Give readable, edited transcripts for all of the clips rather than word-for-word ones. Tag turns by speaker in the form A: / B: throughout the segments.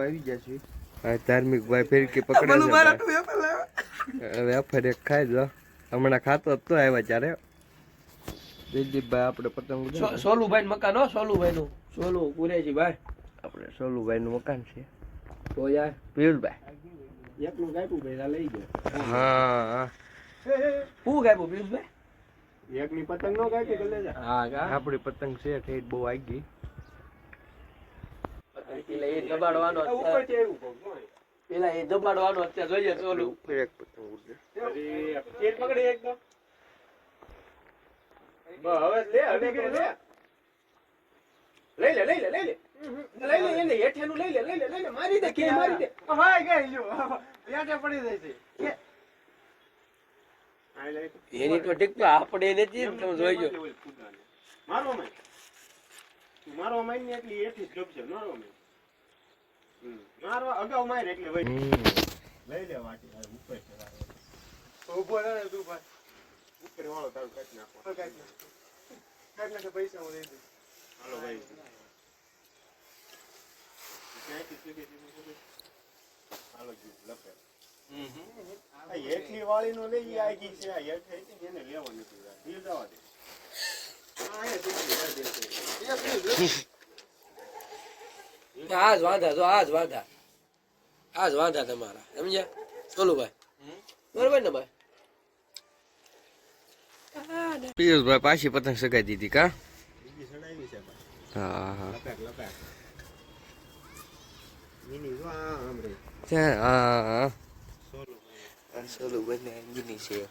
A: આવી ગયા છે ધાર્મિક ભાઈ ફેરકી પકડે વેફર એક ખાઈ લો હમણાં ખાતો તો આવ્યા ત્યારે દિલીપભાઈ આપણે પતંગ
B: સોલુભાઈ મકાન હો સોલુભાઈ નું સોલુ કુરેજી ભાઈ
A: આપણે સોલુભાઈ નું મકાન છે
B: તો યાર
A: પિયુષભાઈ
B: એકલું ગાયપું ભાઈ લઈ ગયો
A: હા
B: હું ગાયપું પિયુષભાઈ
C: એકની પતંગ નો ગાય કે લે જા
B: હા કા
A: આપણી પતંગ છે ઠેઠ બહુ આવી ગઈ
B: પેલા એ દબાડવાનો
C: ઉપર છે એવું
B: પેલા એ દબાડવાનો અત્યારે જોઈએ સોલું
A: ઉપર એક પતંગ ઉડે
C: એક પકડી એકદમ હવે લે હવે લે લઈ લે એને હેઠેનું લઈ લે મારી દે કે મારી દે ભાઈ ગઈ જો યાટે પડી જાય છે
B: એની તો ઠીક તો આપણે નથી તમે જોઈજો
C: મારો માઈ ને એટલી એથી જ ગપશે મારો માઈ મારવા અગાઉ માર એટલે ભાઈ લઈ લે વાટી ઉપર છે ઉભો રહે તું ભાઈ ઉપર વાળો તારું કાઢી નાખો કાઢી નાખે પૈસા હું દઈ દઉં હાલો ભાઈ હાલો જી લપે એટલી વાળી નો લઈ આ ગઈ છે આ હેઠ થઈ છે એને લેવાની હતી ઈ જવા દે
B: આજ વાંધા તમારા સમજ્યા સોલુભાઈ બરોબર ને ભાઈ
A: પિયુષભાઈ પાછી પતંગ સગાઈ દીધી કા
C: બીજી સડાવી છે
A: હા હા
C: લપેક મિની જો આ આમરે
A: હા
C: સોલો
A: સોલુભાઈ ને અંગીની છે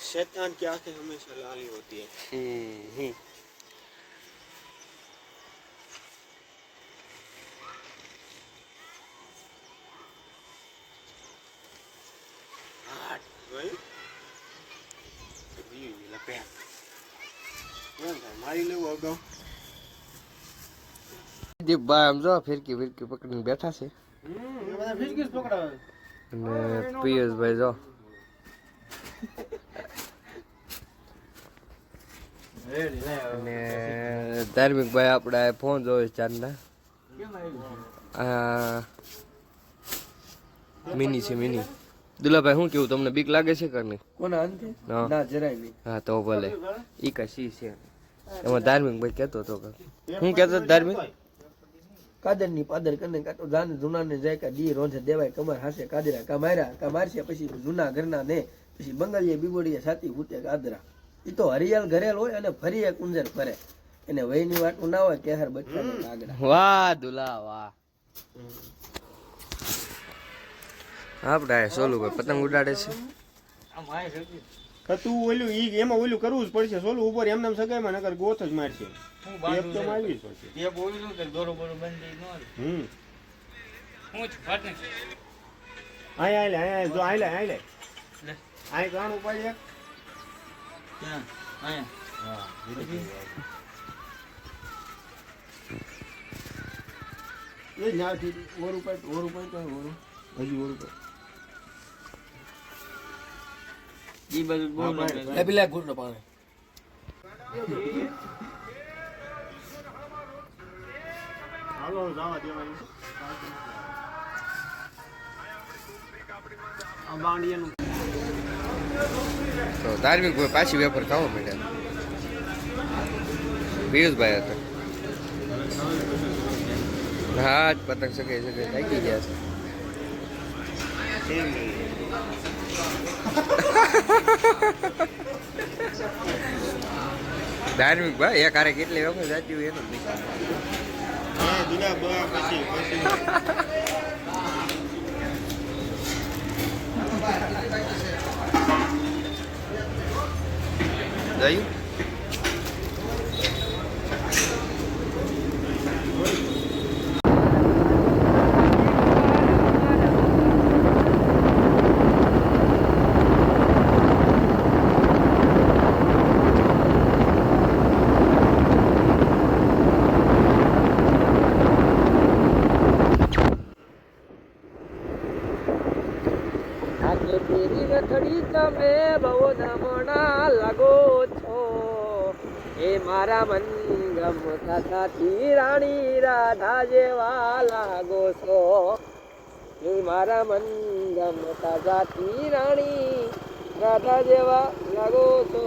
C: शैतान की आंखें हमेशा लाली होती है મારી લેવું અગાઉ
A: દીપભાઈ આમ જો ફિરકી પકડીને બેઠા છે
C: ફિરકી પકડાવે
A: અને પિયુષભાઈ જો અને ધાર્મિક ભાઈ આપણે ફોન જોવે ચાંદના મિની છે મિની દુલાભાઈ શું કેવું તમને બીક લાગે છે કે નહીં
B: કોના અંતે ના જરાય નહીં
A: હા તો ભલે ઈ કશી છે એમાં ધાર્મિક ભાઈ કહેતો હતો હું કહેતો ધાર્મિક
B: કાદર ની પાદર કરીને કાતો જાન જૂના ને જાય કા દી રોંધે દેવાય કમર હાસે કાદરા કા માર્યા કા મારશે પછી જૂના ઘરના ને પછી બંગાળીએ બીબોડીએ સાતી ભૂતે કાદરા ઈ તો હરિયાળ ઘરેલ હોય અને ફરી એક કુંજર ફરે એને વયની વાટું ના હોય કેહર બચ્ચા ને કાગડા
A: વાહ દુલા વાહ આપણે સોલુભાઈ પતંગ ઉડાડે છે
C: તું ઓલું ઈ એમાં ઓલું કરવું જ પડશે સોલું ઉપર એમને સગાઈમાં નકર ગોથ જ મારશે એક તો મારવી જ પડશે
D: એ બોલ્યું કે બરોબર બંધી નો હું જ ફાટને
C: આય જો આય લે
D: લે
C: આય કાણ ઉપર એક
D: ક્યાં આયા
C: હા એ ન્યાથી ઓર ઉપર તો ઓર હજી ઓર ઉપર
D: ઈ બધું બોલ
B: લે પેલા ગુરનો પાણે
C: હાલો જાવા દેવાની આ બાંડિયાનું
A: તો ધાર્મિક ભાઈ પાછી વેપાર ખાવા માંડ્યા પિયુષભાઈ હતા હા જ પતંગ સગાઈ થાકી ગયા છે ધાર્મિક ભાઈ એક હારે કેટલી વખત જાતી હોય એનું
C: હા દુલા બા પછી
A: જયું
B: આજે તેરી રથડી તમે બહુ નમણા લાગો છો એ મારા મન ગમતા સાથી રાણી રાધા જેવા લાગો છો એ મારા મન ગમતા સાથી રાણી રાધા જેવા લાગો છો